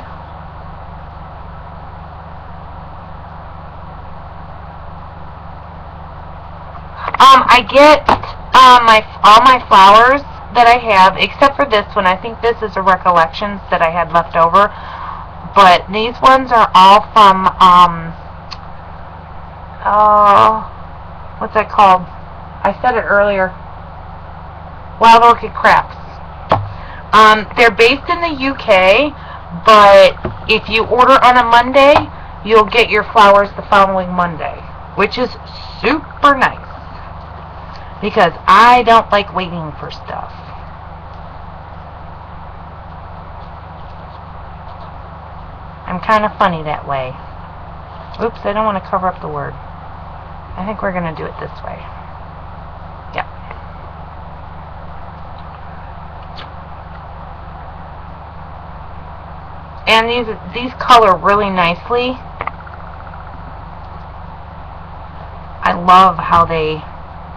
I get all my flowers that I have, except for this one. I think this is a Recollections that I had left over. But these ones are all from, what's that called? I said it earlier. Wild Orchid Crafts. They're based in the UK, but if you order on a Monday, you'll get your flowers the following Monday, which is super nice. Because I don't like waiting for stuff. I'm kind of funny that way. Oops, I don't want to cover up the word. I think we're going to do it this way. Yep. And these color really nicely. I love how they...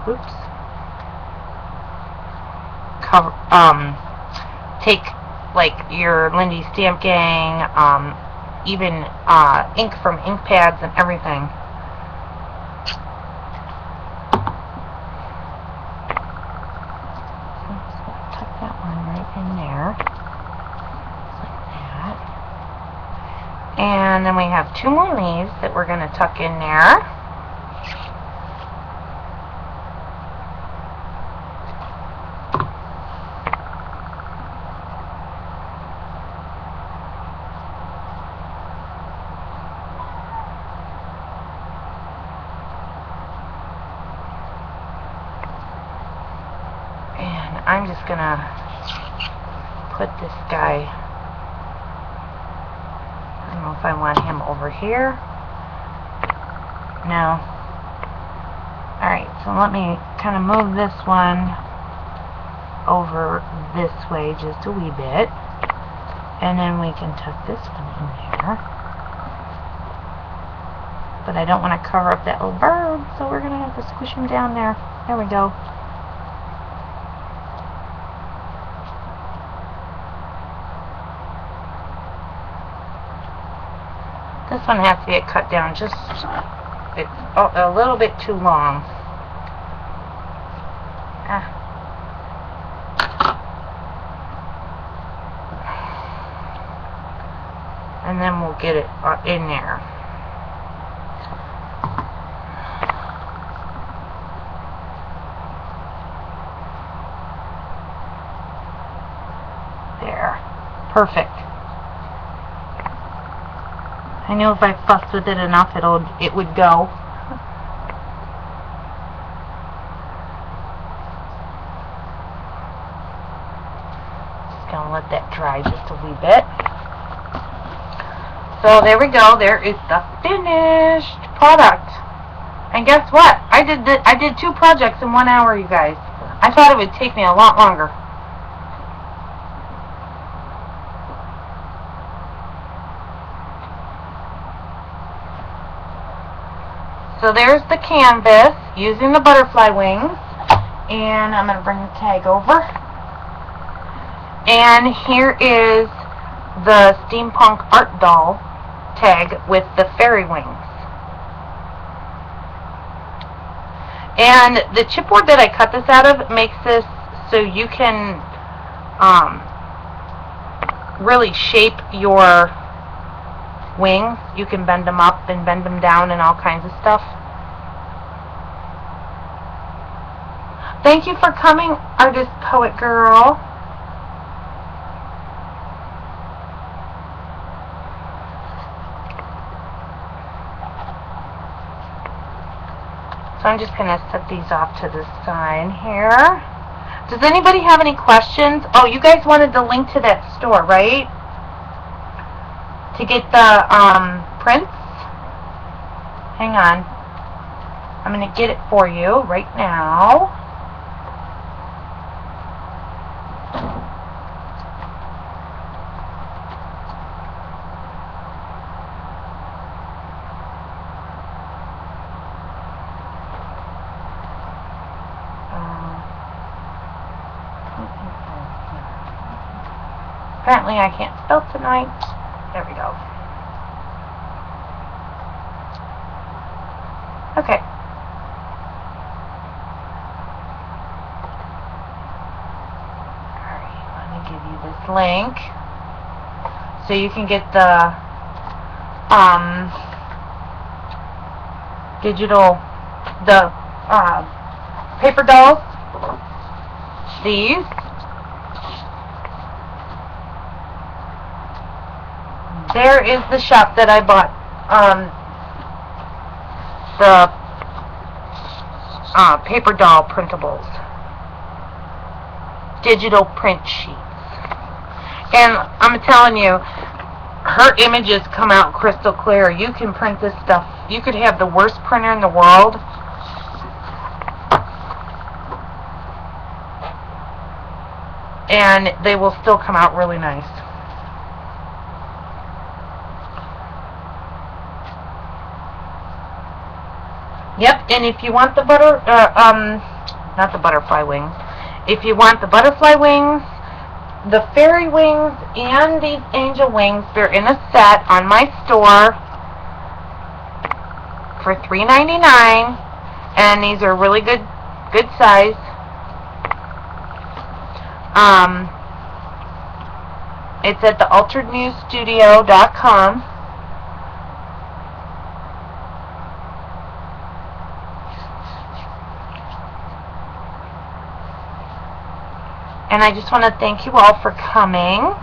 Oops. Take like your Lindy Stamp Gang, even ink from ink pads and everything. So I'm just going to tuck that one right in there, like that. And then we have 2 more leaves that we're going to tuck in there. I'm just gonna put this guy, I don't know if I want him over here. No. Alright, so let me kind of move this one over this way just a wee bit. And then we can tuck this one in there. But I don't want to cover up that little bird, so we're going to have to squish him down there. There we go. This one has to get cut down just, it's a little bit too long. And then we'll get it in there. Perfect. I knew if I fussed with it enough, it would go. Just gonna let that dry just a wee bit. So there we go. There is the finished product. And guess what? I did 2 projects in 1 hour, you guys. I thought it would take me a lot longer. So there's the canvas using the butterfly wings. And I'm going to bring the tag over. And here is the Steampunk art doll tag with the fairy wings. And the chipboard that I cut this out of makes this so you can really shape your wings. You can bend them up and bend them down and all kinds of stuff. Thank you for coming, Artist Poet Girl. So I'm just going to set these off to the side here. Does anybody have any questions? Oh, you guys wanted the link to that store, right? To get the prints? Hang on. I'm going to get it for you right now. Apparently I can't spell tonight. There we go. Okay. Alright, let me give you this link so you can get the paper dolls. These. There is the shop that I bought the paper doll printables. Digital print sheets. And I'm telling you, her images come out crystal clear. You can print this stuff. You could have the worst printer in the world. And they will still come out really nice. Yep, and if you want the not the butterfly wings. If you want the butterfly wings, the fairy wings, and these angel wings, they're in a set on my store for $3.99, and these are really good size. It's at thealteredmusestudio.com. And I just want to thank you all for coming.